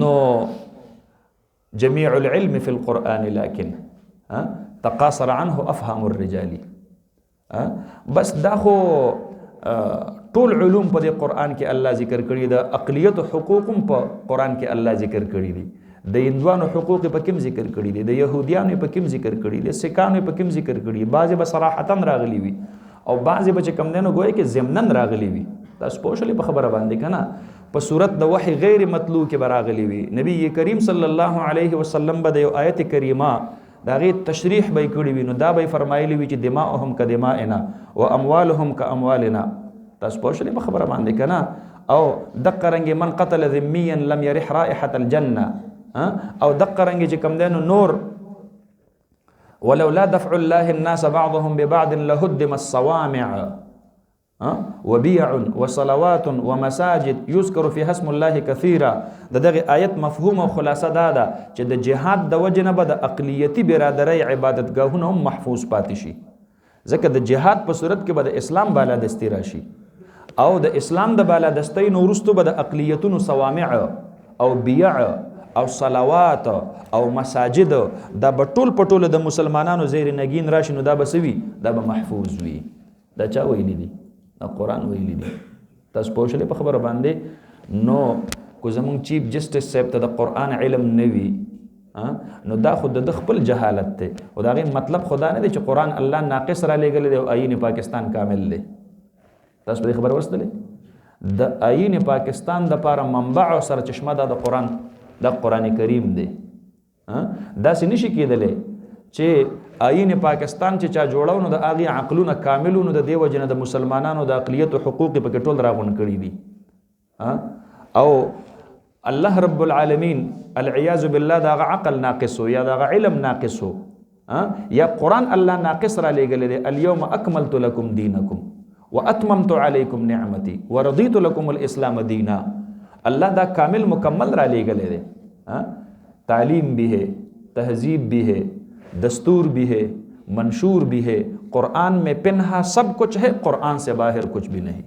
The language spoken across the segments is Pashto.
نو جميع العلم في القرآن لكن تقاصر عنه أفهام الرجال. بس دا خو ټول علوم په دې قرآن کې الله ذکر کړي، د اقلیت حقوق په قرآن کې الله ذکر کړي دي، د هندوانو حقوق په کوم ذکر کړي دي، د يهوديانو په کوم ذکر کړي دي، سکانو په کوم ذکر کړي، بعضې به صراحتا راغلي وي او بعضې به چې کوم دی نو ګویا کې ضمنن راغلي وي. تاسو پوه شولې په خبره باندې که نه؟ په صورت د وحی غیر مطلوع کې به راغلي وي. نبی کریم صلی الله علیه وسلم به د یو آیت کریمه د هغې تشریح به یې کړي وي، نو دا به یې فرمایلي وي چې دماؤهم که دمائنا و اموالهم که اموالنا. تاسو پوه شولې په خبره باندې که نه؟ او دقه رنګې من قتل ذمیا لم یرح رائحة الجنه، او دقه رنګې چې کوم دی نو نور ولولا دفع الله الناس بعضهم ببعض لهدم الصوامع وبيع وصلوات ومساجد يذكر فيها اسم الله كثيرا. دغه آیت مفهوم او خلاصه دا ده چې د جهاد د وجه نه به د اقلیتي برادرۍ عبادتګاهونه هم محفوظ پاتې شي، ځکه د جهاد په صورت کې به د اسلام بالادستي راشي او د اسلام د بالادستۍ نه وروستو به د اقلیتونو صوامع او بیع او صلوات او مساجد دا به ټول په ټوله د مسلمانانو زیر نگین راشي، نو دا به څه وي؟ دا به محفوظ وي. دا چا ویلي دي؟ دا قرآن ویلي دي. تاسو پوه شولې په خبره باندې؟ نو کو زمونږ چیف جسټس صاحب ته د قرآن علم نه وي نو دا خو د خپل جهالت دی، خو د هغې مطلب خو دا نه دی چې قرآن الله ناقص را لېږلی دی او آیین پاکستان کامل دی. تاسو په دې خبره ورسېدلې؟ د آیین پاکستان دپاره منبع او سرچشمه دا د قرآن کریم دی. داسې نشي کېدلی چې آیین پاکستان چې چا جوړو نو د هغې عقلونه کاملو، نو د دې وجې نه د مسلمانانو د اقلیت و حقوق یې پکې ټول راغونډ کړي دي. او الله رب العالمین العیاذ بالله د هغه عقل ناقصو یا د هغه علم ناقصو یا قرآن الله ناقص را لېږلی دی. اليوم اکملت لکم دینکم واتممت علیکم نعمتی ورضیت لکم الاسلام دینا. اللہ دا کامل مکمل را لے گلے دے، تعلیم بھی ہے، تہذیب بھی ہے، دستور بھی ہے، منشور بھی ہے، قرآن میں پنہا سب کچھ ہے، قرآن سے باہر کچھ بھی نہیں.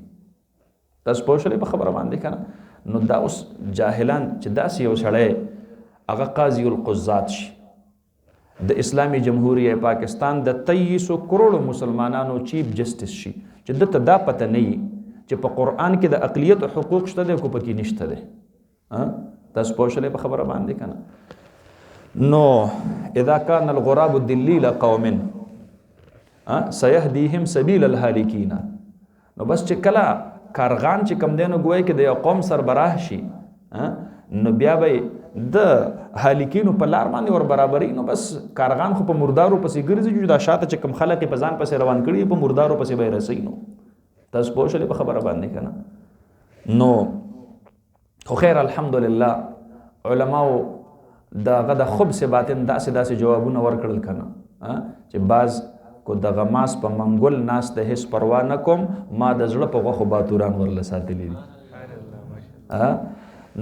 تاسو پوه شولې په خبره باندې که نه؟ نو دا اوس جاهلان چې داسې یو سړی هغه قاضي القضات شي د اسلامي جمهوریه پاکستان د 23 کروڑو مسلمانانو چیف جسټس شي، چې دته دا پته نه وي چې په قرآن کې د اقلیت حقوق شته دی کو پکې نشته دی. تاسو پوه شولې په خبره باندې که نه؟ نو اذا كان الغراب دلیل قوم سيهديهم سبيل الهالكين. نو بس چې کله کارغان چې کم دی نو ګویا کې د یو قوم سربراه شي نو بیا به د هالکینو په لار باندې ور برابري. نو بس کارغان خو په مردارو پسې ګرځي، چې دا شاته چې کم خلک په ځان پسې روان کړي په مردارو پسې به یې رسوي. نو تاسو پوه شولې په خبره باندې که نه؟ نو خو خیر الحمدلله علماو دغه د خبث باطن داسې جوابونه ورکړل که نه چې بعض کو د غماس په منګل ناس ته هیڅ پروا نه کوم، ما د زړه په غوښو باتوران ورله ساتلی دي.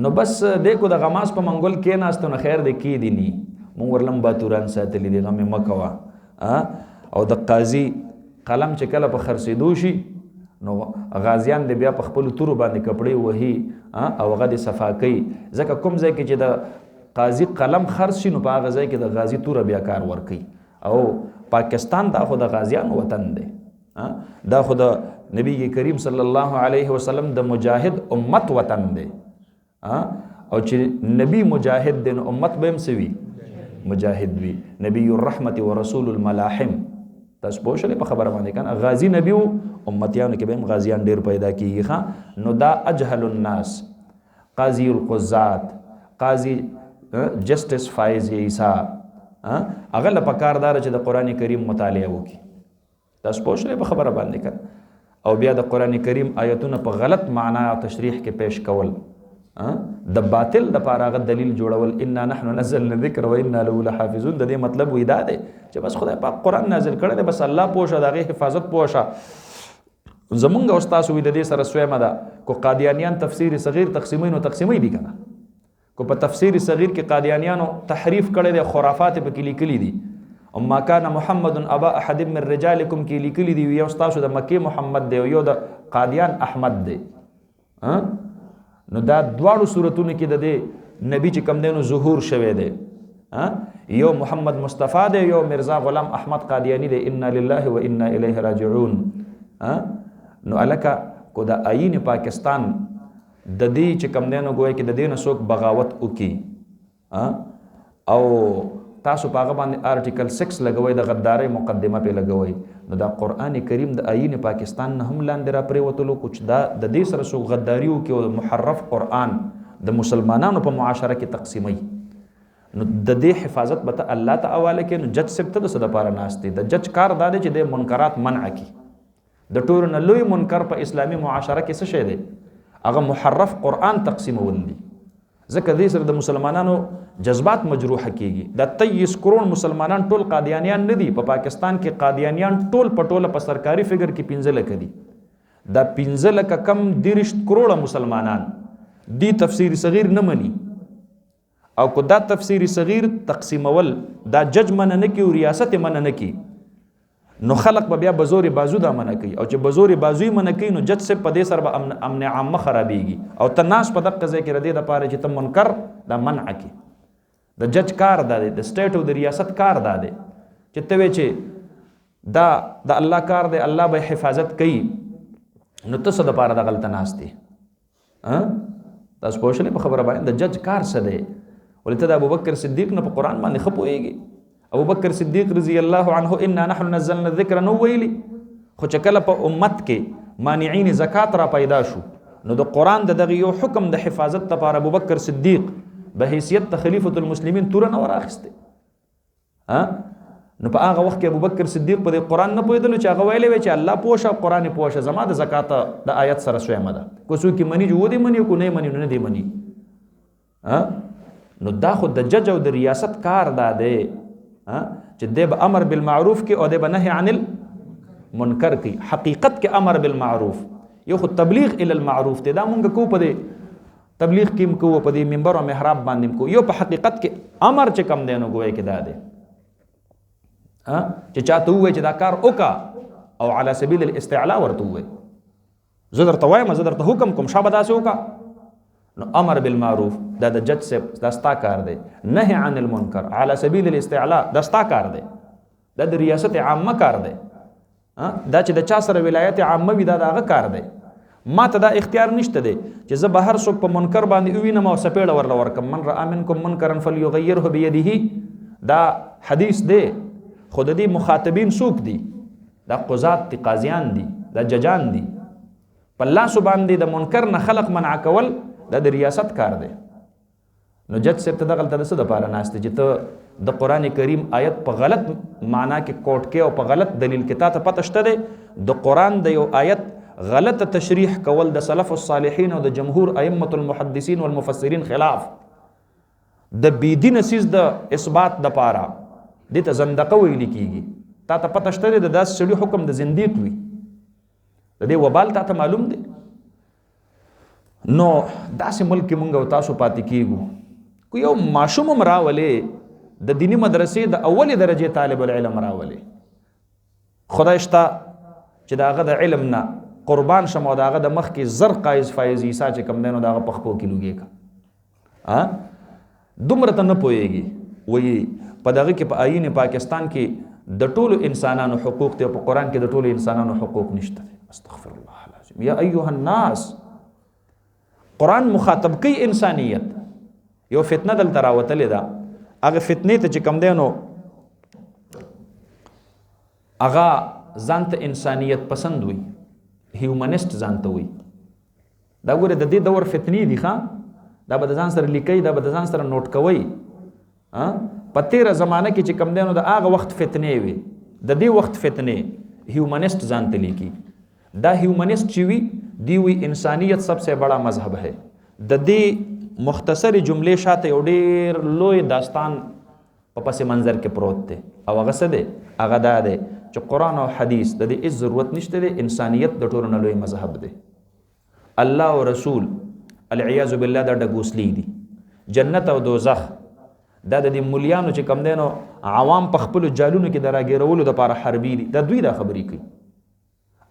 نو بس دی کو د غماس په منګل کې ناستو نو خیر دی کې دي نی مونږ ورلم باتوران ساتلی دي، غم یې مه کوه. او د قاضي قلم چې کله په خرڅېدو شي نو غازیان دی بیا په خپلو تورو باندې کپړې وهي او هغه د صفا کوي، ځکه کوم ځای کې چې د قاضي قلم خرڅ شي نو په هغه ځای کې د غازي توره بیا کار ورکوي. او پاکستان دا خو د غازیانو وطن دی، دا خو د نبی کریم صلی الله علیه وسلم د مجاهد امت وطن دی. او چې نبی مجاهد دی نو امت به هم څه وي؟ مجاهد وي. نبی الرحمت و رسول الملاحم. تاسو پوه شولې په خبره باندې که نه؟ غازي نبی و، امتیانو کې به هم غازیان ډېر پیدا کېږي. نو دا اجهل الناس قاضي القضات، قاضي جسټس فایض عیسی، هغه له پکار داره چې د قرآن کریم مطالعه وکړي. تاسو پوه شولې په خبره باندې که نه؟ او بیا د قرآن کریم آیتونه په غلط معنا او تشریح کې پیش کول، د باطل د پاره هغه دلیل جوړول، انا نحن نزلنا الذکر و انا له لحافظون. د دې مطلب وی دا دی چې بس خدای پاک قرآن نازل کړی دی، بس الله پوه شه، د هغې حفاظت پوه شه. زمونږ او ستاسو وي د دې سره سویمه ده کو قادیانیان تفسیر صغیر تقسیموي نو تقسیموي دي که نه؟ کو په تفسیر صغیر کې قادیانیانو تحریف کړی دی، خرافات پکې لیکلي دي. اما کان محمد ابا احد من رجالکم کې لیکلي دي، یو ستاسو د مکې محمد دی او یو د قادیان احمد دی. نو دا دواړو صورتونو کې د دې نبی چې کم دی نو ظهور شوی دی. یو محمد مصطفی دی، یو مرزا غلام احمد قادیانی دی. انا لله و انا الیه راجعون. نو الکه کو د آئین پاکستان د دې چې کم دی نو ګویا کې د دې نه څوک بغاوت وکي او تاسو په هغه باندې آرټیکل 6 لګوي، د غدارۍ مقدمه په لګوي، نو دا قرآن کریم د آئین پاکستان نه هم لاندې را پرېوتلو. کچھ دا د دې سره څوک غداري وکي او محرف قرآن د مسلمانانو په معاشره کې تقسیموي، نو د دې حفاظت به ته الله ته حواله کړي. نو جج صاحب ته د څه دپاره ناست دی؟ د جج کار دا دی چې د منکرات منع کړي. د ټولو نه لوی منکر په اسلامي معاشره کې څه شی دی؟ هغه محرف قرآن تقسیمول دي. ځکه دې سره د مسلمانانو جذبات مجروحه کیږي. د 23 کروڑ مسلمانان ټول قادیانیان نه دي. په پاکستان کې قادیانیان ټول په ټوله په سرکاري فګر کې 15 لکه دي. دا 15 لکه کم 30 کروڑ مسلمانان دی تفسیر صغیر نه مني، او کو دا تفسیر صغیر تقسیمول دا جج منه نه کی او ریاست منه نه کی، نو خلق به بیا بزور بازو دا منه کوي. او چې بزور بازوی منه کوي نو جج سے په دې سره به امن عامه خرابېږي. او تناس په دغه ځای کې ردی د پاره چې تم منکر دا منع کی. د جج کار دا دی، د سټیټ او د ریاست کار دا دی چې ته وی چې دا د الله کار دی، الله به حفاظت کوي، نو ته څه د پاره د غلط ناس دی. تاسو پوه شئ په خبره باندې د جج کار څه دی؟ ولته د ابوبکر صدیق نه په قرآن باندې خپويږي. ابوبکر صدیق رضی الله عنه انا نحن نزلنا الذکر نو ویلی، خو چې کله په امت کې مانعین زکات را پیدا شو نو د قرآن د دغه یو حکم د حفاظت لپاره ابوبکر صدیق به حیثیت خلیفۃ المسلمین تور نه وراخسته. نو په هغه وخت کې ابوبکر صدیق په قرآن نه پوهېدل چې هغه ویلې وی چې الله پوښه قرآن پوښه زما د زکات د آیت سره سویمه ده. کو څوک منی جو دی منی کو نه منی نه دی منی. نو دا خو د جج او د ریاست کار دا دی چې دی به امر بالمعروف کې او دی به نهی عن المنکر کې. حقیقت کې امر بالمعروف یو خو تبلیغ الی المعروف دی، دا مونږ کو په دې تبلیغ کې کو په دې منبر او محراب باندې کو. یو په حقیقت کې امر چې کم دی نو ګویا کې دا دی چې چاته ووایي چې دا کار وکا او علی سبیل الاستعلاء ورته ووایي زه درته وایم، زه درته حکم کوم شابه داسې وکا. نو امر بالمعروف دا د جج سے دا ستا کار دی، نهی عن المنکر علی سبیل الاستعلاء دا ستا کار دی، دا د ریاست عامه کار دی. دا چې د چا سره ولایت عامه وي دا دغه کار دی. ما ته دا اختیار نشته دی چې زه به هر څوک په منکر باندې ووینم او سپېړه ورله ورکم. من رأى منکم منکرا فلیغیره بیده، دا حدیث دی. خو د دې مخاطبین څوک دي؟ دا قضات دي، قاضیان دي، دا ججان دي. په لاسو باندې د منکر نه خلق منع کول دا د ریاست کار دی. نو جج صاحب ته دغلته د څه دپاره ناست دی چې ته د قرآن کریم آیت په غلط معنا کې کوټ کې او په غلط دلیل کې تا ته پته شته دی د قرآن د یو آیت غلط تشریح کول د سلف الصالحین او د جمهور ائمه المحدثین والمفسرین خلاف د بيدین سیز د اثبات د پاره دې ته زندقه ویل کیږي. تا ته پته شته دی د داس سړي حکم د زنديق وي، د دې وبال تا ته معلوم دی. نو داسې ملک مونږ او تاسو پاتې کیږو. کو یو ماشوم راولې د دینی مدرسې د اولي درجه طالب العلم راولې، خدای شته چې داغه د علم نه قربان شم او داغه د مخ کې زر قایز فایز عیسی چې کم دینو داغه پخپو کې لوګي کا دومره ته نه پويږي. وایي په دغه کې په آئین پاکستان کې د ټولو انسانانو حقوق ته، په قرآن کې د ټولو انسانانو حقوق نشته. استغفر الله العظیم. یا ایها الناس، قرآن مخاطب کوي انسانیت. یو فتنه دلته راوتلې ده، هغه فتنې ته چې کم دی نو هغه ځان ته انسانیت پسند وي، هیومنسټ ځان ته وي. دا ګوره د دې دور فتنې دي ښه، دا به د ځان سره لیکئ، دا به د ځان سره نوٹ کوئ. په تیره زمانه کې چې کم دی نو د هغه وخت فتنې وي، د دې وخت فتنې هیومنسټ ځان ته لیکي. دا هیومنسٹ چې وي دی وی انسانیت سب سے بڑا مذہب ہے. د دې مختصر جملې شاته یو ډېر لوی داستان په پس منظر کې پروت دی او هغه څه دی؟ هغه دا دی چې قرآن او حدیث د دې هیڅ ضرورت نشته دی. انسانیت د ټولو نه لوی مذهب دی. الله او رسول العیاذ بالله دا ډګوسلی دي. جنت او دوزخ دا د دې مولیانو چې کم دی نو عوام په خپلو جالونو کې د راګیرولو دپاره حربي دي. دا دوی دا خبرې کوي.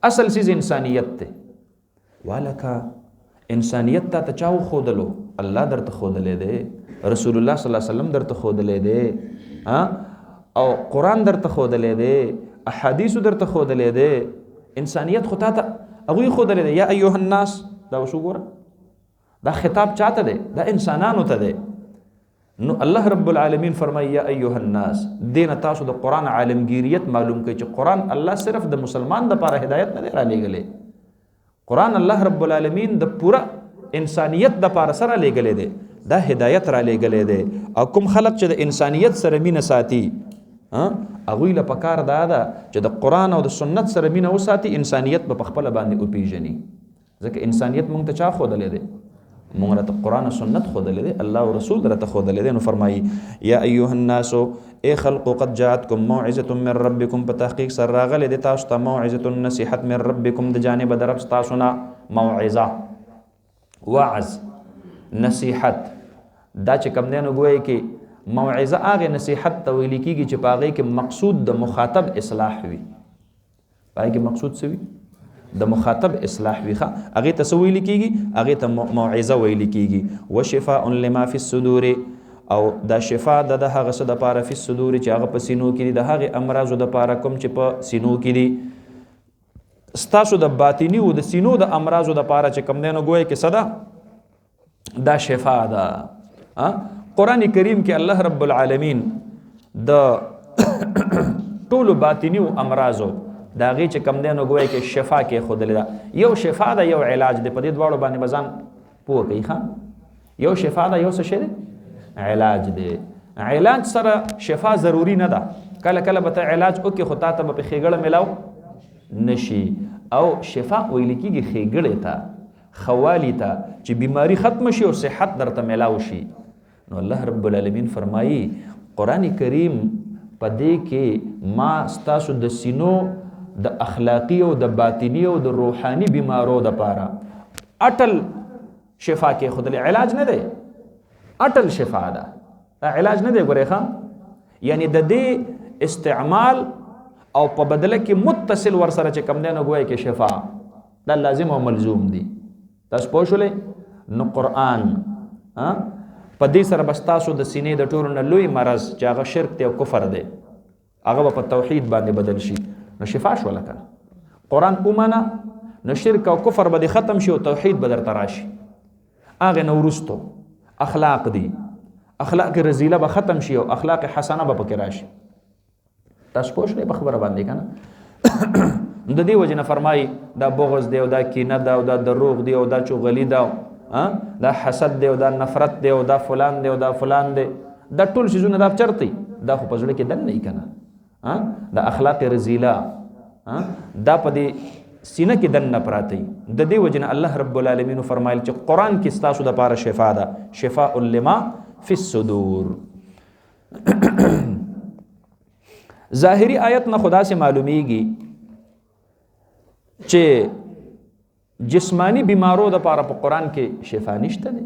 اصل چیز انسانیت دی. والکه انسانیت ته چا وښودلو؟ الله درته ښودلی دی، رسول الله صلی الله علیه وسلم درته ښودلی دی، او قرآن درته ښودلی دی، احادیثو درته ښودلی دی. انسانیت خو تا ته هغوی ښودلی دی. یا ایها الناس، دا اوس وګوره، دا خطاب چاته دی؟ دا انسانانو ته دی. نو الله رب العالمین فرمایي یا ایها الناس، دین تاسو د قرآن عالمگیریت معلوم کړئ چې قرآن الله صرف د مسلمان دپاره هدایت نه دی رالیږلی. قرآن الله رب العالمین د پوره انسانیت دپاره سره لیږلی دی، دا هدایت رالیږلی دی. او کوم خلق چې د انسانیت سره مینه ساتي، هغوی له پکار دا ده چې د قرآن او د سنت سره مینه وساتي، انسانیت به په خپله باندې وپېژني. ځکه انسانیت موږ ته چا ښودلی دی؟ موږ راته قرآن او سنت ښودلی دی، الله او رسول راته ښودلی دی. نو فرمایي یا ایها الناس، ای خلقو قد جاءتکم موعظة من ربکم، په تحقیق سره راغلی دی تاسو ته موعظة نصیحت من ربکم، د جانبه د رب ستاسو نه. موعظه، وعظ، نصیحت، دا چې کوم دی نو ګویا کې موعظه هغې نصیحت ته ویل کېږي چې په هغې کې مقصود د مخاطب اصلاح وي. په هغې کې مقصود څه وي؟ د مخاطب اصلاح وي. هغې ته څه ویل کېږي؟ هغې ته موعظه ویل کېږي. وشفاء لما فی الصدور، او دا شفا د هغه څه دپاره فی الصدور چې هغه په سینو کې دي، د هغې امراضو دپاره کوم چې په سینو کې دي. ستاسو د باطني او د سینو د امراضو دپاره چې کوم دی نو ګویا کې څه ده؟ دا شفا ده. قرآن کریم کې الله رب العالمین د ټولو باطني او امراضو د هغې چې کوم دی نو ګویا کې شفا کې ښودلې ده. یو شفا ده، یو علاج دی. په دې دواړو باندې به ځان پوه کوي. یو شفا ده، یو څه شی دی؟ علاج دی. علاج سره شفا ضروري نه ده. کله کله به ته علاج وکړې خو تا ته به په ښېګړه میلاو نشي. او شفا ویل کېږي ښېګړې ته، خوالي ته، چې بیماری ختم شي او صحت درته میلاو شي. نو الله رب العالمین فرمایي قرآن کریم په دې کې ما ستاسو د سینو د اخلاقی او د باطنی او د روحانی بیمارو دپاره اټل شفا کې ښودلی. علاج نه دی، اټل شفا ده. علاج نه دی. ګورئ ښه، یعنی د دې استعمال او په بدله کې متصل ورسره چې کوم دی نو ګویا کې شفا، دا لازم او ملزوم دي. تاسو پوه شولئ؟ نو قرآن په دې سره به ستاسو د سینې د ټولو نه لوی مرض چې هغه شرک دی او کفر دی، هغه به په توحید باندې بدل شي. نو شفا شوله که قرآن ومنه، نو شرک او کفر به دې ختم شي او توحید به درته راشي. هغې نه وروستو اخلاق دي، اخلاق رزیله به ختم شي او اخلاق حسنه به پکې راشي. تاسو پوه شئ په خبره باندې که نه؟ د دې وجې نه فرمایي دا بغض دی او دا کینه ده او دا دروغ دی او دا چغلي ده، دا حسد دی او دا نفرت دی او دا فلان دی او دا فلان دی، دا ټول شیزونه دا چرته دا خو په زړه کې دننه یې که نه؟ دا اخلاق رزیله دا په دې سینه کې دننه پراته وي. د دې وجې نه الله رب العالمین فرمایل چې قرآن کې ستاسو دپاره شفا ده. شفاء لما فی الصدور. ظاهری آیت نه خدا سے معلومیږي چې جسمانی بیمارو دپاره په قرآن کې شفا نشته دی،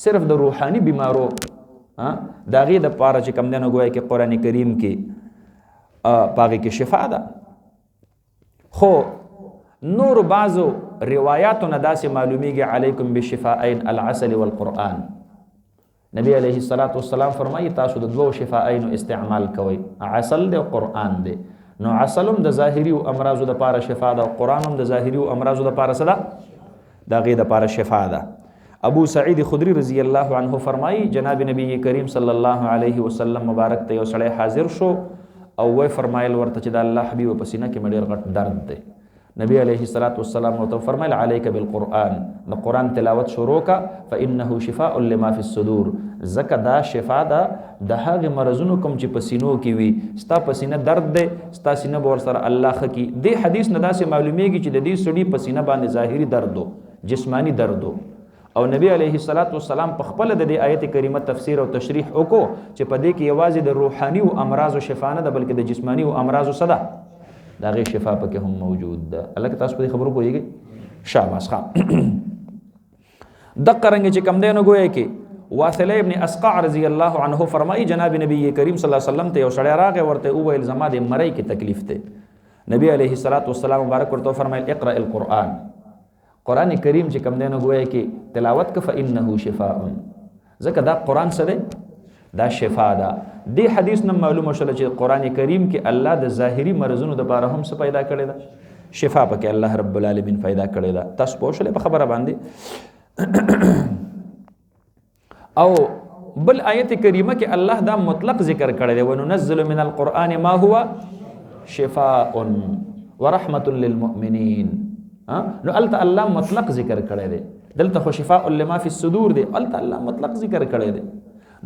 صرف د روحانی بیمارو د هغې دپاره چې کوم دی نو ګویا کې قرآن کریم کې په هغې کې شفا ده. خو نور بعضو روایاتو نه داسې معلومیږي علیکم بشفاءین العسل والقرآن. نبی علیه السلام فرمایي تاسو د دوو شفاءینو استعمال کوئ، عسل دی او قرآن دی. نو عسل هم د ظاهري او امراضو دپاره شفا ده او قرآن هم د ظاهري او امراضو دپاره څه ده؟ د هغې دپاره شفا ده. ابو سعید خدری رضی الله عنه فرمایي جناب نبی کریم صلی الله علیه وسلم مبارک ته یو سړی حاضر شو او وی فرمایل ورته چې د الله حبیب په سینه کې مې ډېر غټ درد دی. نبی علیه السلام ورته فرمایل علیک بالقرآن، د قرآن تلاوت شروع کا فانه شفاء لما فی الصدور، ځکه دا شفا ده د هغې مرضونو کوم چې په سینو کې وي. ستا په سینه درد دی، ستا سینه به ورسره الله ښه کړي. دې حدیث نه داسې معلومیږي چې د دې سړي په سینه باندې ظاهري درد و، جسمانی درد و. او نبی علیه السلام په خپله د دې آیت کریمه تفسیر او تشریح وکړو چې په دې کې یوازې د روحاني او امراضو شفا نه ده بلکې د جسمانی او امراضو څه ده؟ د هغې شفا پکې هم موجود ده. هلکه تاسو په دې خبرو پوهېږئ؟ شاباس ښه. دقه رنګې چې کوم دی نو ګویا کې واثله ابن اسقع رضی الله عنه فرمایي جناب نبی کریم صلی الله علیه وسلم ته یو سړی راغی، ورته وویل زما د مرۍ کې تکلیف دی. نبی علیه السلام مبارک ورته فرمایل اقرأ القرآن، قرآن کریم چې کوم دی نو ګویا کې تلاوت که فإنه شفاء، ځکه دا قرآن څه دی؟ دا شفا ده. دې حدیث نه معلومه شوله چې قرآن کریم کې الله د ظاهري مرضونو دپاره هم څه پیدا کړی ده؟ شفا پکې الله رب العالمین پیدا کړی ده. تاسو پوه شولې په خبره باندې؟ او بل آیت کریمه کې الله دا مطلق ذکر کړی دی، وننزل من القرآن ما هو شفاء ورحمة للمؤمنین. نو الته الله مطلق ذکر کړی دی، دلته خو شفاء لما فی الصدور دی، الته الله مطلق ذکر کړی دی.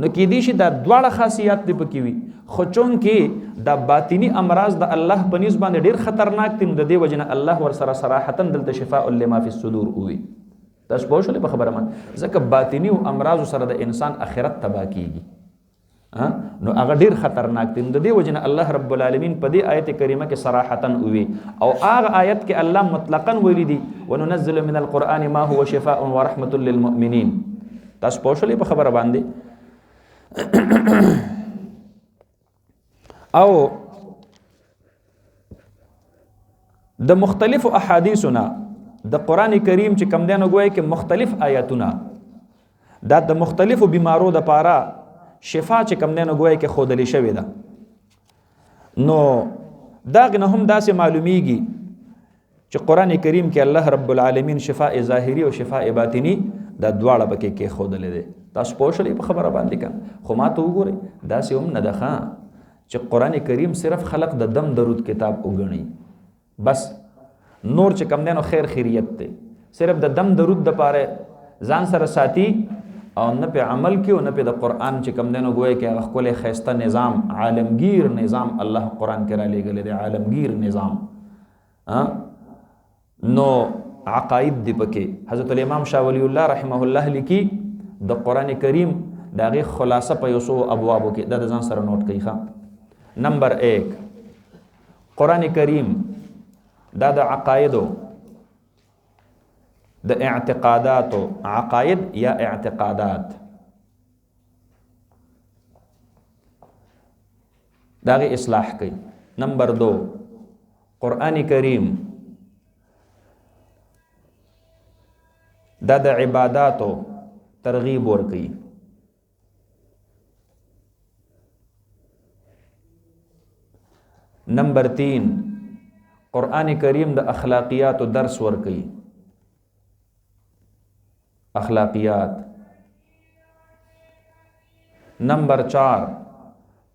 نو کې دې شي دا دواړه خاصیات دی پکې وي، خو چون کې دا باطنی امراض د الله په نسبت باندې ډېر خطرناک دي، نو د دې وجه نه الله ورسره صراحتا دلته شفاء لما فی الصدور وي. تاسو پوه شولې په خبره باندې؟ ځکه باطني او امراض سره د انسان آخرت تباه کیږي، نو هغه ډېر خطرناک دي. نو د دې وجه نه الله رب العالمین په دې آیت کریمه کې صراحتا وي، او هغه آیت کې الله مطلقاً ویلي دي وننزل من القرآن ما هو شفاء ورحمة للمؤمنین. تاسو پوه شولې په خبره باندې؟ او د مختلف احادیثنا د قرآن کریم چې کم دی نو ګویا کې مختلف آیاتونه دا د مختلفو بیمارو د پاره شفا چې کم دی نو ګویا کې ښودلې شوې ده. نو داغې نه هم داسې معلومیږي چې قرآن کریم کې الله رب العالمین شفاء ظاهري او شفاء باطنی دا دواړه پکې کې ښودلې ده. تاسو پوه شئ په خبره باندې که خو ما ته وګورئ داسې هم نه ده چې قرآن کریم صرف خلق د دم درود کتاب وګڼي بس، نور چې کم دی نو خیر خیریت دی، صرف د دم درود دپاره ځان سره ساتي او نه پې عمل کوي او نه پې د قرآن چې کم دی نو ګویا کې هغه ښکلی ښایسته نظام عالمگیر نظام الله قرآن کې را لېږلی دی، عالمگیر نظام. نو عقاید دی پکې حضرت الامام شاه ولی الله رحمه الله لیکي د قرآن کریم د هغې خلاصه په یو څو ابوابو کې دا د ځان سره نوٹ کوي. نمبر 1 قرآن کریم دا د عقایدو د اعتقاداتو، عقاید یا اعتقادات داغه اصلاح کوي. نمبر 2 قرآن کریم دا د عباداتو ترغیب ورکوي. نمبر 3 قرآن کریم د اخلاقیات و درس ورکوي، اخلاقیات. نمبر 4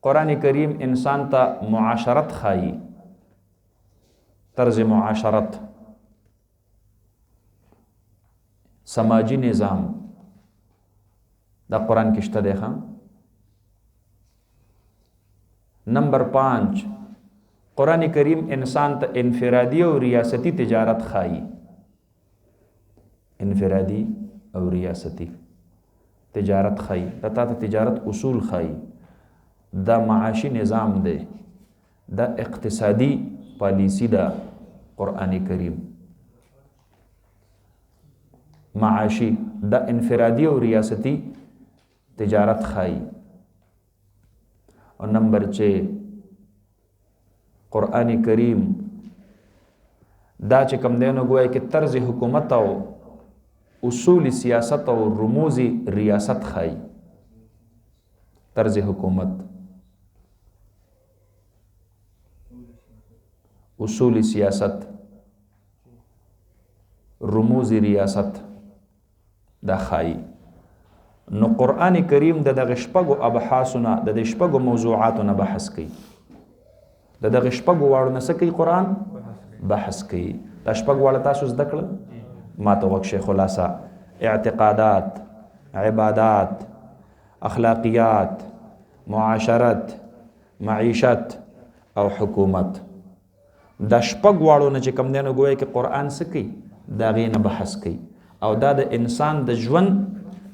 قرآن کریم انسان ته معاشرت خایي، طرز معاشرت، سماجی نظام دا قرآن کې شته دی. نمبر 5 قرآن کریم انسان ته انفرادی او ریاستی تجارت خایي، انفرادی او ریاستی تجارت خایي، دا تا ته تجارت اصول خایي، دا معاشی نظام دی، دا اقتصادی پالیسی دا قرآن کریم معاشی، دا انفرادی او ریاستی تجارت خایي. اور نمبر 6 قرآن کریم دا چې کم دی نو ګویا کې طرز حکومت او اصول سیاست او رموز ریاست خایي، طرز حکومت، اصول سیاست، رموز ریاست دا خایي. نو قرآن کریم د دغه شپږو ابحاثونه د دې شپږو موضوعاتونه بحث کوي، د دغه شپږو واړو نه څه کوي؟ قرآن بحث کوي. دا شپږ واړه تاسو زده کړل؟ ما ته وکښې خلاصه: اعتقادات، عبادات، اخلاقیات، معاشرت، معیشت او حکومت. دا شپږ واړو نه چې کوم دی نو ګویا کې قرآن څه کوي؟ د هغې نه بحث کوي، او دا د انسان د ژوند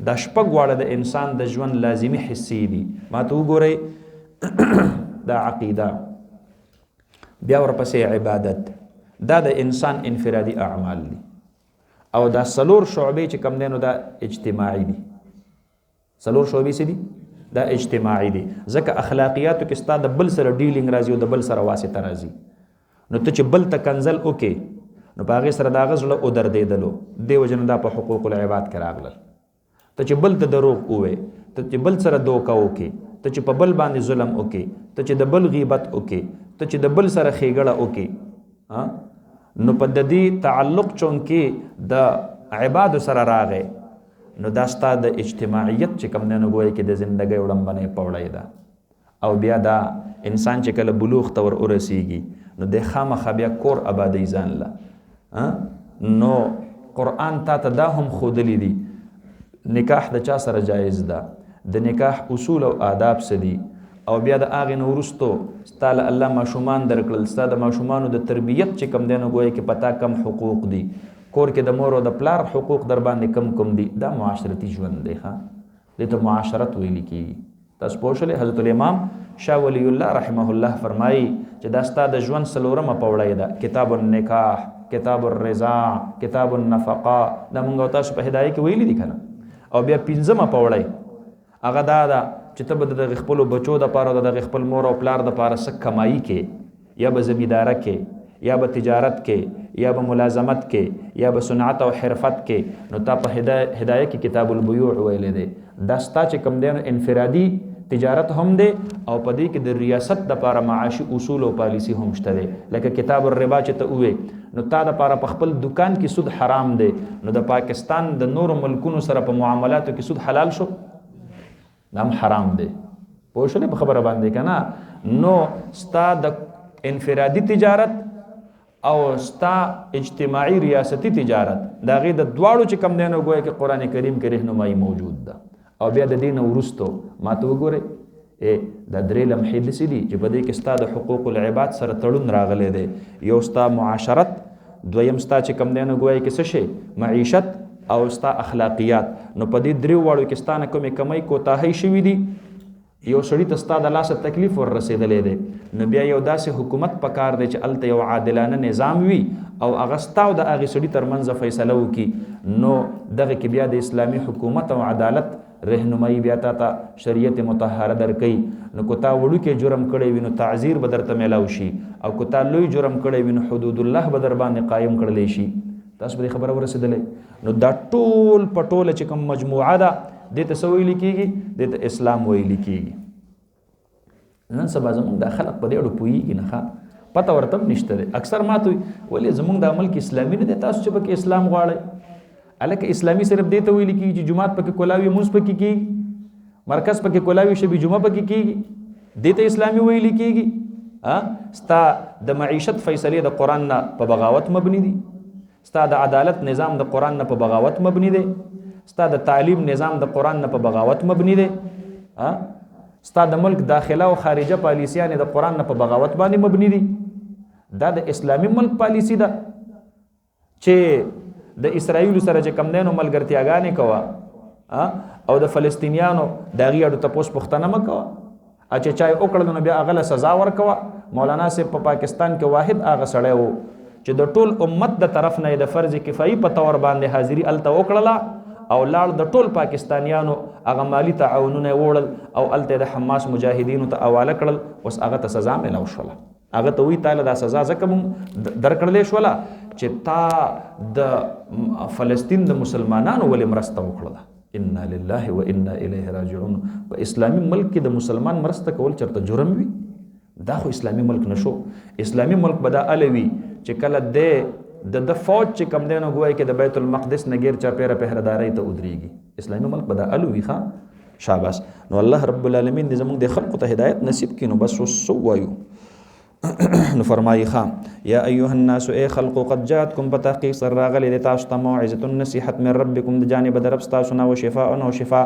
دا شپږ واړه د انسان د ژوند لازمي حصې دي. ما ته وګورئ دا عقیده، بیا ورپسې عبادت، دا د انسان انفرادي اعمال دي، او دا څلور شعبې چې کوم دی نو دا اجتماعي دي. څلور شعبې څه دي؟ دا اجتماعي دي، ځکه اخلاقیاتو کې ستا د بل سره ډیلینګ راځي او د بل سره واسطه راځي. نو ته چې بل ته کنزل وکې نو په هغې سره د هغه زړه ودرېدلو، دې وجې نه دا په حقوق العباد کې راغلل. ته چې بل ته دروغ ووایې، ته چې بل سره دوکه وکړې، ته چې په بل باندې ظلم وکړې، ته چې د بل غیبت وکړې، ته چې د بل سره ښېګړه وکړې، نو په د دې تعلق چونکې د عبادو سره راغی، نو دا ستا د اجتماعیت چې کوم دی نو ګویا کې د زندګۍ وړمبنۍ پوړی ده. او بیا دا انسان چې کله بلوغ ته ور ورسیږي نو د خامخا بیا کور آبادی ځان له. نو قرآن تا ته دا هم ښودلی دي نکاح د چا سره جایز ده، د نکاح اصول او آداب څه دي، او بیا د هغې نه وروستو ستا له الله ماشومان درکړل، ستا د ماشومانو د تربیت چې کوم دی نو ګویا کې پتا کم حقوق دي، کور کې د مور او د پلار حقوق در باندې کم کم دي. دا معاشرتي ژوند دی. دې ته معاشرت ویل کېږي. تاسو پوه شولې؟ حضرت الامام شاه ولی الله رحمه الله فرمایي چې دا ستا د ژوند څلورمه پوړۍ ده، کتاب النکاح، کتاب الرضاع، کتاب النفقه، دا مونږ تاسو په هدایه کې ویلي دي که نه؟ او بیا پنځمه پوړۍ هغه دا ده چې ته به د دغې خپلو بچو دپاره د دغې خپل مور او پلار دپاره څه کمایي کې، یا به زمینداره کې، یا به تجارت کې، یا به ملازمت کې، یا به صنعت او حرفت کې. نو تا په هدایه کې کتاب البیوع ویلی دی. دا ستا چې کوم دی نو انفرادي تجارت هم دی، او په دې کې د ریاست دپاره معاشي اصول او پالیسی هم شته دی. لکه کتاب الربا چې ته ووې نو تا دپاره په خپل دکان کې سود حرام دی، نو د پاکستان د نورو ملکونو سره په معاملاتو کې سود حلال شو، دا هم حرام دی. پوه شولې په خبره باندې که نه؟ نو ستا د انفرادي تجارت او ستا اجتماعي ریاستی تجارت د هغې د دواړو چې کوم دی نو ګویا کې قرآن کریم کې رهنمایي موجود ده. او بیا د دې نه وروستو ما ته وګورئ دا درې لمحې داسې دي چې په دې کې ستا د حقوق العباد سره تړون راغلی دی. یو ستا معاشرت، دویم ستا چې کوم دی نو ګویا کې څه شی معیشت، او ستا اخلاقیات. نو په دې دریو واړو کې ستا نه کومې کمی کوتاهۍ شوي دي، یو سړي ته ستا د لاسه تکلیف ور رسېدلی دی، نو بیا یو داسې حکومت پکار دی چې هلته یو عادلانه نظام وي او هغه ستا او د هغې سړي ترمنځ فیصله وکړي. نو دغه کې بیا د اسلامي حکومت او عدالت رهنمایي بیا تا ته شریعت مطهره درکوي. نو که تا وړوکی جرم کړی وي نو تعذیر به درته میلاو شي، او که تا لوی جرم کړی وي نو حدود الله به در باندې قایم کړلی شي. تاسو په دې خبره ورسېدلی؟ نو دا ټول په ټوله چې کوم مجموعه ده دې ته څه ویلي کېږي؟ دې ته اسلام ویلي کېږي. نن سبا زمونږ دا خلق په دې اړه پوهېږي نه، پته ورته هم نشته دی. اکثر ما ته وایي ولې زمونږ دا ملک اسلامي نه دی، تاسو چې پکې اسلام غواړئ؟ هلکه اسلامي صرف دې ته ویلي کېږي چې جومات پکې کولاوي، مونځ پکې کېږي، مرکز پکې کولاوي، شبي جمعه پکې کېږي، دې ته اسلامي ویلي کېږي. ستا د معیشت فیصلې د قرآن نه په بغاوت مبني دي، ستا د عدالت نظام د قرآن نه په بغاوت مبني دی، ستا د تعلیم نظام د قرآن نه په بغاوت مبني دی، ستا د ملک داخله او خارجه پالیسیانې د قرآن نه په بغاوت باندې مبني دي. دا د اسلامي ملک پالیسی ده چې د اسرائیلو سره چې کم دی نو ملګرتیاګانې کوه، او د فلسطینیانو د هغې اړو تپوس پوښتنه مه کوه، چې چا یې وکړل نو بیا هغه له سزا ورکوه. مولانا صاحب په پاکستان کې واحد هغه سړی و چې د ټول امت د طرف نه د فرض کفایي په طور باندې حاضري هلته وکړله، او لاړ د ټول پاکستانیانو هغه مالی تعاونونه وړل او هلته د حماس مجاهدینو ته حواله کړل. اوس هغه ته سزا میلاو شوله. هغه ته وایي تاله دا سزا ځکه مونږ درکړلی شوله چې تا د فلسطین د مسلمانانو ولې مرسته وکړله. انا لله و انا الیه راجعون. په اسلامي ملک کې د مسلمان مرسته کول چېرته جرم وي؟ دا خو اسلامي ملک نشو. اسلامي ملک به دا الوي چې کله د فوج چې کم دی نو ګویا کې د بیت المقدس نه غیر چاپېره پهردارۍ ته ودرېږي. اسلامي ملک به دا الوي. ښه شاباس. نو الله رب العالمین دې زموږ د خلقو ته هدایت نصیب کړي. نو بس اوس څه ووایو؟ نو فرمایي یا ایها الناس ای خلقو قد جاءتکم په تحقیق سره راغلی دی تاسو ته موعظة نصیحت من ربکم د جانب د رب ستاسو نه، و شفاء او شفا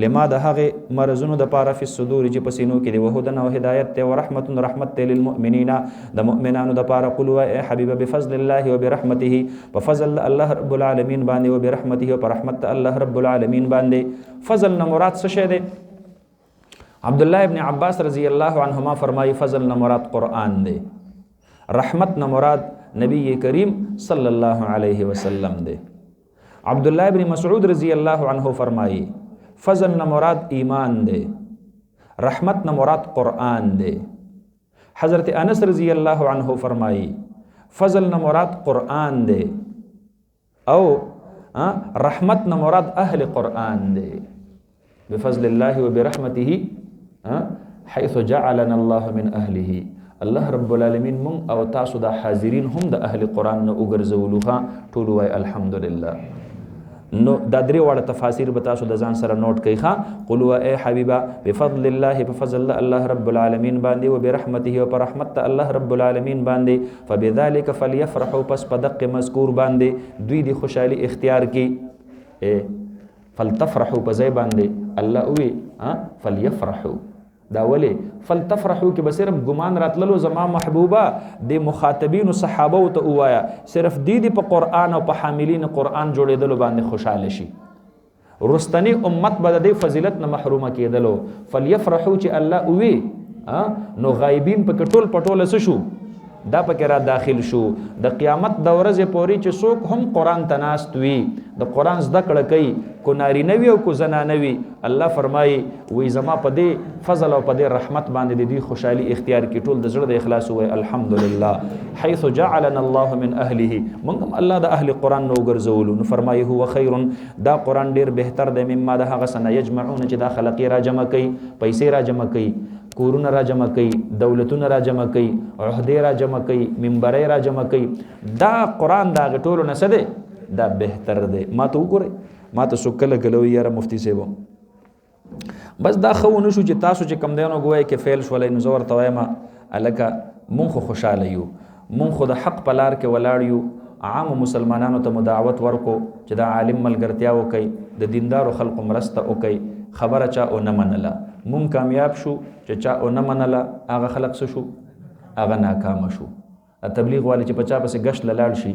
لما د هغې مرضونو دپاره فی الصدور چې په سینو کې دی، و هدن او هدایت دی، و رحمت رحمت دی للمؤمنین د مؤمنانو دپاره. قل وایه ای حبیبه بفضل الله و برحمته، په فضل الله رب العالمین باندې، و برحمته او په رحمت الله رب العالمین باندې. فضل نه مراد څه شی دی؟ عبدالله ابن عباس رضی اللہ عنہما فرمائی فضل نہ مراد قرآن دے، رحمت نہ مراد نبی کریم صلی اللہ علیہ وسلم دے. عبداللہ ابن مسعود رضی اللہ عنہ فرمائی فضل نہ مراد ایمان دے، رحمت نہ مراد قرآن دے. حضرت انس رضی اللہ عنہ فرمائی فضل نه مراد قرآن دی او رحمت نه مراد اهل قرآن دی. بفضل الله وبرحمته حيث جعلنا الله من اهله. الله رب العالمین مون او تاسو د حاضرین هم د اهل قرآن نه وګرځولو. ټول وای الحمدلله. نو دا درې واړه تفاسیر به تاسو د ځان سره نوٹ کړئ ښا. قل وا اے حبیبا بفضل الله بفضل الله رب العالمین باندې و برحمته او پر رحمت الله رب العالمین باندې فبذلک فلیفرحوا پس په دقه مذکور باندې دوی د خوشحالي اختیار کی. فلتفرحوا په ځای باندې الله وی فلیفرحوا دا ولی فلتفرحوا کې به صرف ګمان راتللو زما محبوبه د مخاطبین صحابه ته وایا صرف دی په قرآن او په حاملین قرآن جوړېدلو باندې خوشاله شي. رستنی امت به د فضیلت نه محرومه کېدلو. فلیفرحوا چې الله وی نو غایبین په ټول پټول شو دا پکې را داخل شو. د قیامت د ورځې پورې چې څوک هم قرآن ته ناست وي د قرآن زده کړه کوي کو نارینه وي او کو زنانه وي الله فرمایي وی زما په دې فضل او په دې رحمت باندې د دې خوشحالي اختیار کی ټول د زړه د اخلاص وي الحمدلله حيث جعلنا الله من اهله. موږ الله د اهل قرآن نو ګرځولو. نو فرمایي هو خیر دا قرآن ډیر بهتر دی مما د هغه سنه یجمعون چې دا خلق را جمع کوي پیسې را جمع کوي کورونه را جمع کوي دولتونه را جمع کوي عہدې را جمع کوي منبرې را جمع کوي. دا قرآن دا ټولو نه څه دی دا بهتر دی. ما ته وګورئ ما ته څوک کله کله وایي یاره مفتي صاحب بس دا ښه ونه شو چې تاسو چې کم دی نو ګوایي کې فیل شولی نو زه ورته وایم هلکه مونږ خو خوشحاله یو مونږ خو د حق په لار کې ولاړ یو. عامو مسلمانانو ته مدعوت ورکو چې دا عالم ملګرتیا وکړي د دیندارو خلقو مرسته وکړي. خبره چا او نه منله مونږ کامیاب شو چې چا او نه منله هغه خلق څه شو هغه ناکامه شو. تبلیغ والی چې په چا پسې ګشت لاړ شي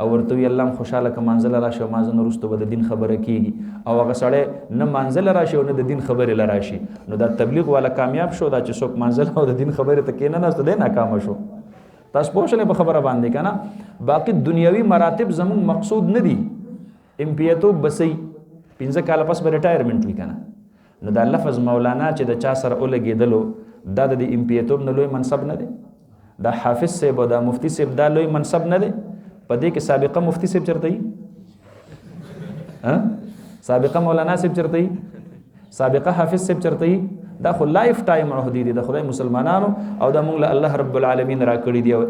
او ورته وي الله خوشحاله که منزل راشي او مازه نه وروسته به د دین خبره کېږي او هغه سړی نه منزل راشي او نه د دین خبرې له راشي نو دا تبلیغ والا کامیاب شو. دا چې څوک منزل او د دین خبرې ته کېناست دی ناکامه شو. تاسو پوه شئ په خبره باندې که نه. باقي دنیوي مراتب زموږ مقصود نه دي. امپیتوب بسئ 15 کاله پس به ریټایرمنټ وي که نه. نو دا لفظ مولانا چې د چا سره ولګېدلو دا د امپیتوب نه لوی منصب نه دی. دا حافظ صاحب او دا مفتی صاحب دا لوی منصب نه دی. په دې کې سابقه مفتی صاحب چرته وي سابقه مولانا صاحب چرته وي سابقه حافظ صاحب چرته وي. دا خو لایف ټایم عہدې دي د خدای مسلمانانو او دا موږ له الله رب العالمین را کړي دي. او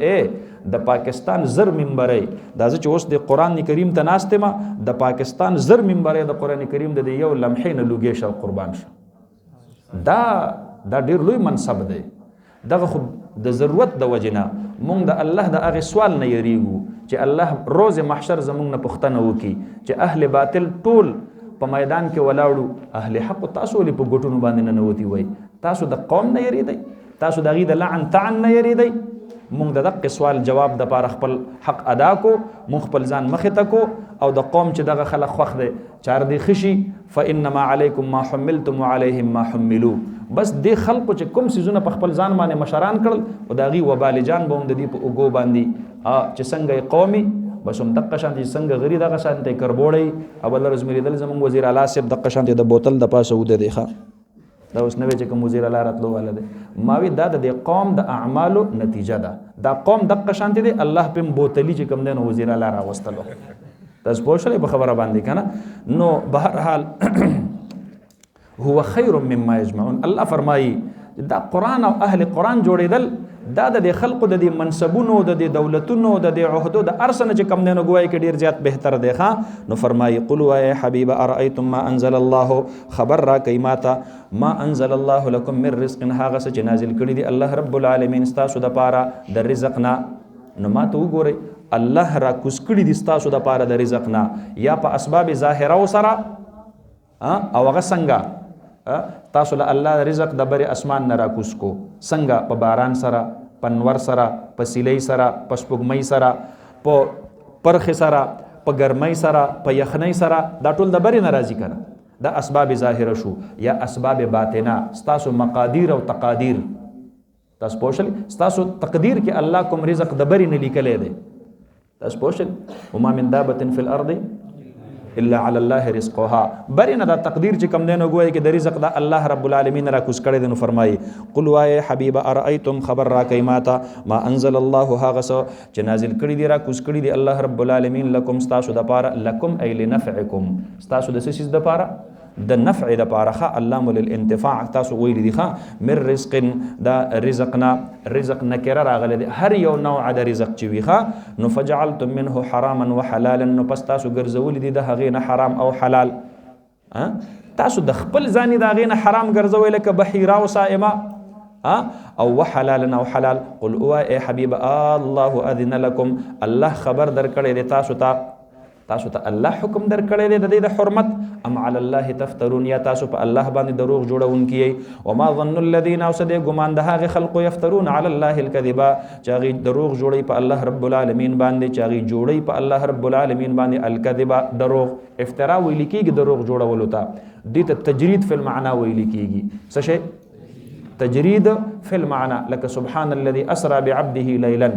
د پاکستان زر منبرې دا چې اوس د قرآن کریم ته ناست ما د پاکستان زر منبرې د قرآن کریم د یو لمحې نه لوګې شه قربان شه. دا ډیر لوی منصب دی. دغه خو د ضرورت د وجنه مونږ د الله د هغه سوال نه یریږو چې الله روز محشر زمونږ نه پوښتنه وکړي چې اهل باطل ټول په میدان کې ولاړو اهل حق تاسو ولې په ګوټونو باندې نه نوتی وای تاسو د قوم نه یریدئ تاسو د هغې د لعن طعن نه یریدئ. مونږ د دغه سوال جواب د پاره خپل حق ادا کو مونږ خپل ځان مخې ته کو او د قوم چې دغه خلک خوښ دی چار دی خشي فانما علیکم ما حملتم وعلیهم ما حملوا. بس دې خلکو چې کوم سیزونه په خپل ځان باندې مشران کړل او د هغې وبال جان به هم د دې په اوږو باندې چې څنګه قومي بس هم دقه شانتې څنګه غري دغه شانتې کربوړی او بل ورځ مې لیدل زموږ وزیر اعلی صاحب دقه شانتې د بوتل د پاسه وده دی ښه دا اوس نوی چې کوم وزیر اعلی راتلو والا دی ما وی دا د قوم د اعمالو نتیجه ده. دا قوم دقه شانتې دی الله پم بوتلی چې کوم دی نو وزیر اعلی راوستلو. تاسو پوه شئ په خبره باندې که نه. نو بهرحال هو خیر مما یجمعون. الله فرمایي دا قرآن او اهل قرآن جوړېدل دا د خلقو د منصبونو د دولتونو د عہدو د ارسنه چې کم نه ګوای کې ډیر زیات بهتر دی ښا. نو فرمایي قل یا حبیب ارایتم ما انزل الله خبر را کوي ماته ما انزل الله لكم من رزق هغه څه چې نازل کړي دي الله رب العالمین ستاسو د پاره د رزق نه. نو ما ته وګورئ الله را کوز کړي دي ستاسو د پاره د رزق نه یا په اسباب ظاهره سره او هغه څنګه تاسو له الله رزق د بر اسمان نه را کوز کو څنګه په باران سره په نور سره په سیلۍ سره په سپوږمۍ سره په پرخ سره په ګرمۍ سره په یخنۍ سره دا ټول د بر نه راځي کنه دا اسباب ظاهره شو. یا اسباب باطنه ستاسو مقادیر او تقادیر تاسو پوښل ستاسو تقدیر کې الله کوم رزق د بر نه لیکلې ده تاسو پوښل وما من دابه فی الارض الا علی الله رزقها برینه دا تقدیر چې کم دی نو ګویا کې د رزق دا الله رب العالمین را کوز کړی دی. نو فرمایي قل وایه حبیبه ارایتم خبر راکئ ماته ما انزل الله هغه څه چې نازل کړي دی را کوز کړي دی الله رب العالمین لکم ستاسو دپاره لکم ای لنفعکم ستاسو د څه څیز دپاره د نفع د پاره علام للانتفاع تاسو ویل دي من رزق دا رزقنا رزق نکره راغله دي هر یو نوع د رزق چې ویخه نو فجعلتم منه حراما وحلالا نو پس تاسو ګرځول دي د هغه نه حرام او حلال تاسو د خپل ځاني د هغه نه حرام ګرځول لکه بحیره او صائمه او وحلالا او حلال قل او اے حبیب الله اذن لكم الله خبر درکړی دی تاسو ته الله حکم درکړی دی د دې د حرمت ام علی الله تفترون یا تاسو په الله باندې دروغ جوړونکي وما ظن الذين اوسد ګمان د هغه خلق یفترون علی الله الكذب چاغي دروغ جوړي په الله رب العالمین باندې چاغي جوړي په الله رب العالمین باندې الكذب دروغ افترا ویل کیږي دروغ جوړولو ته دې ته تجرید فی المعنى ویل کیږي څه شی تجرید فی المعنى لکه سبحان الذي اسرا بعبده ليلا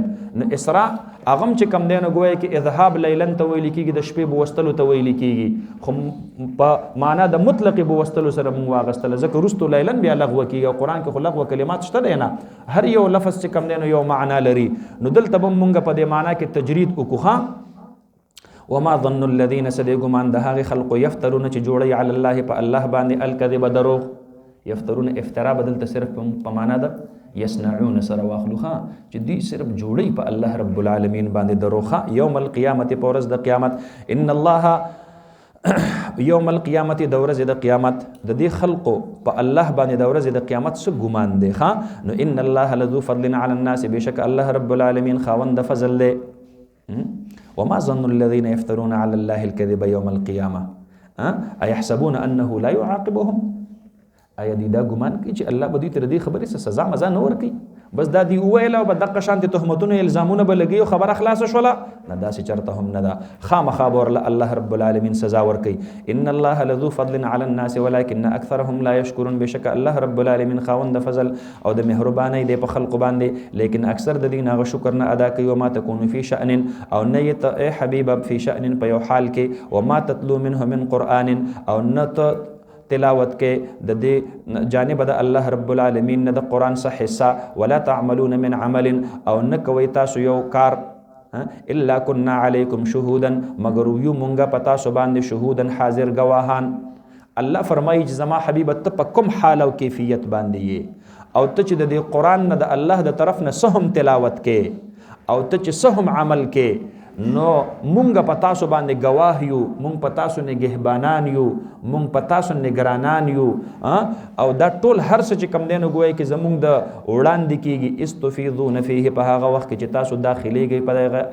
اسراء اغم چې کم دینه گویا کې اذهاب لیلن ته ویل کیږي د شپې بوستلو ته ویل کیږي خو په معنا د مطلق بوستلو سره موږ واغستل ځکه رستو لیلن بیا لغوه کیږي او قران کې خو لغوه کلمات شته دی نه هر یو لفظ چې کم دینه یو معنا لري نو دلته به موږ په دې معنا کې تجرید وکړو وما ظن الذين سدغمان د هغه خلق یفترون چې جوړي علی الله په الله باندې الکذب دروغ یفترون افترا بدل ته صرف په معنا ده یصنعون سره واخلوخه چې دوی صرف جوړي په الله رب العالمین باندې دروخه یوم القیامت په ورځ د قیامت ان الله یوم القیامت د ورځې د قیامت د دې خلقو په الله باندې د ورځې د قیامت څه ګمان دی ښا نو ان الله لذو فضل علی الناس بشک الله رب العالمین خاوند فضل دی وما ظن الذين يفترون على الله الكذب يوم القيامه ايحسبون انه لا يعاقبهم آیا دی دا ګمان کوي چې الله به دوی ته دې خبرې څه سزا مزا نه ورکوي بس دا دی وویل او به دقه شانتې تهمتونه الزامونه به لګي او خبره خلاصه شوله نه داسې چرته هم نه ده خامخا به ورله الله رب العالمین سزا ورکوي ان الله لذو فضل على الناس ولكن اکثرهم لا يشكرون بشک الله رب العالمین خاوند فضل او د مهربانۍ دی په خلق باندې لیکن اکثر د دین هغه شکر نه ادا کوي او ما تكون في شأن او نه ای حبیب فی شأن په یو حال کې وما تتلو منه من قرآن او نه تلاوت کې د دې جانب د الله رب العالمین نه د قرآن څخه حصہ ولا تعملون من عمل او نه کوي تاسو یو کار الا كنا علیکم شهودا مگر یو مونږه پتا سو باندې شهودن حاضر گواهان الله فرمایي چې زما حبیب ته په کوم حال او کیفیت باندې او ته چې د دې قرآن نه د الله د طرف نه سهم تلاوت کې او ته چې سهم عمل کې نو مونږ په تاسو باندې گواه یو مونږ په تاسو نگهبانان یو مونږ په تاسو نگرانان یو او دا ټول هر څه چې کم دی نو ګویا کې زمونږ د وړاندې کیږي استفیضون فیه په هغه وخت کې چې تاسو داخليږئ په